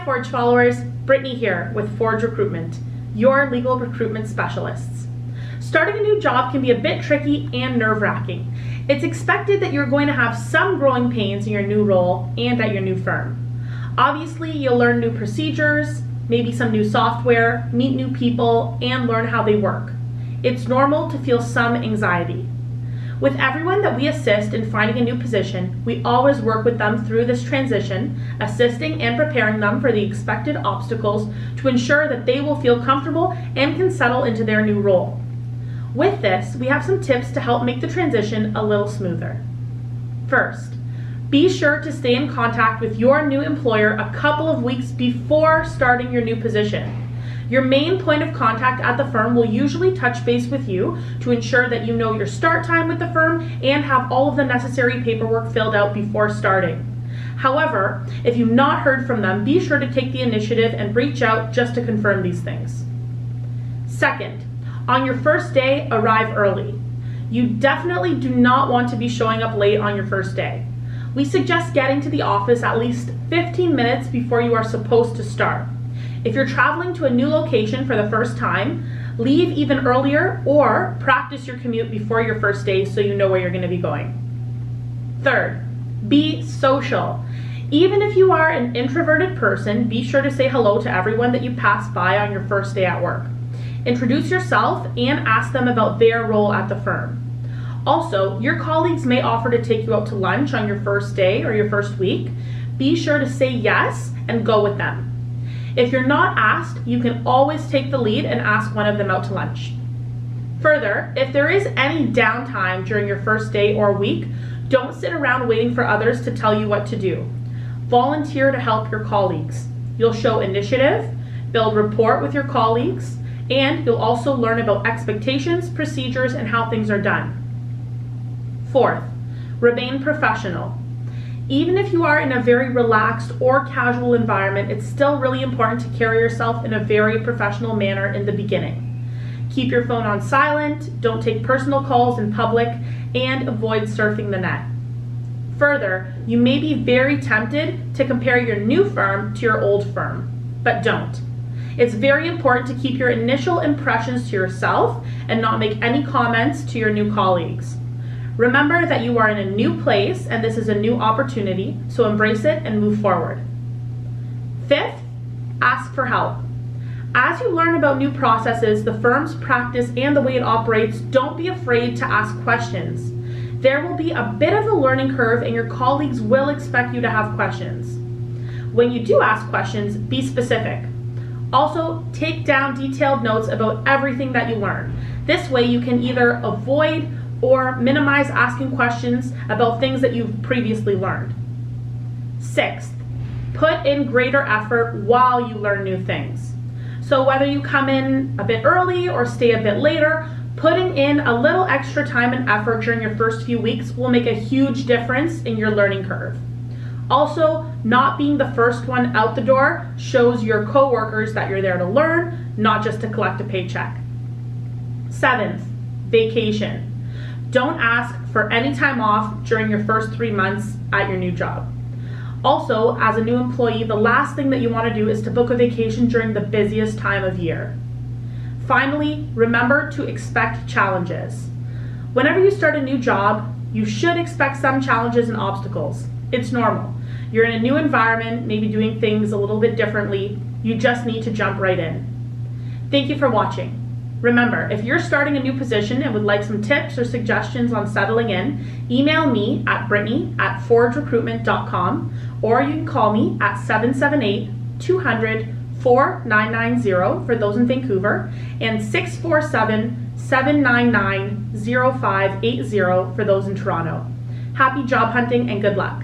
Forge followers, Brittany here with Forge Recruitment, your legal recruitment specialists. Starting a new job can be a bit tricky and nerve-wracking. It's expected that you're going to have some growing pains in your new role and at your new firm. Obviously, you'll learn new procedures, maybe some new software, meet new people, and learn how they work. It's normal to feel some anxiety. With everyone that we assist in finding a new position, we always work with them through this transition, assisting and preparing them for the expected obstacles to ensure that they will feel comfortable and can settle into their new role. With this, we have some tips to help make the transition a little smoother. First, be sure to stay in contact with your new employer a couple of weeks before starting your new position. Your main point of contact at the firm will usually touch base with you to ensure that you know your start time with the firm and have all of the necessary paperwork filled out before starting. However, if you've not heard from them, be sure to take the initiative and reach out just to confirm these things. Second, on your first day, arrive early. You definitely do not want to be showing up late on your first day. We suggest getting to the office at least 15 minutes before you are supposed to start. If you're traveling to a new location for the first time, leave even earlier or practice your commute before your first day so you know where you're going to be going. Third, be social. Even if you are an introverted person, be sure to say hello to everyone that you pass by on your first day at work. Introduce yourself and ask them about their role at the firm. Also, your colleagues may offer to take you out to lunch on your first day or your first week. Be sure to say yes and go with them. If you're not asked, you can always take the lead and ask one of them out to lunch. Further, if there is any downtime during your first day or week, don't sit around waiting for others to tell you what to do. Volunteer to help your colleagues. You'll show initiative, build rapport with your colleagues, and you'll also learn about expectations, procedures, and how things are done. Fourth, remain professional. Even if you are in a very relaxed or casual environment, it's still really important to carry yourself in a very professional manner in the beginning. Keep your phone on silent, don't take personal calls in public, and avoid surfing the net. Further, you may be very tempted to compare your new firm to your old firm, but don't. It's very important to keep your initial impressions to yourself and not make any comments to your new colleagues. Remember that you are in a new place and this is a new opportunity, so embrace it and move forward. Fifth, ask for help. As you learn about new processes, the firm's practice, and the way it operates, don't be afraid to ask questions. There will be a bit of a learning curve and your colleagues will expect you to have questions. When you do ask questions, be specific. Also, take down detailed notes about everything that you learn. This way you can either avoid or minimize asking questions about things that you've previously learned. Sixth, put in greater effort while you learn new things. So whether you come in a bit early or stay a bit later, putting in a little extra time and effort during your first few weeks will make a huge difference in your learning curve. Also, not being the first one out the door shows your coworkers that you're there to learn, not just to collect a paycheck. Seventh, vacation. Don't ask for any time off during your first 3 months at your new job. Also, as a new employee, the last thing that you want to do is to book a vacation during the busiest time of year. Finally, remember to expect challenges. Whenever you start a new job, you should expect some challenges and obstacles. It's normal. You're in a new environment, maybe doing things a little bit differently. You just need to jump right in. Thank you for watching. Remember, if you're starting a new position and would like some tips or suggestions on settling in, email me at brittany@forgerecruitment.com, or you can call me at 778-200-4990 for those in Vancouver and 647-799-0580 for those in Toronto. Happy job hunting and good luck.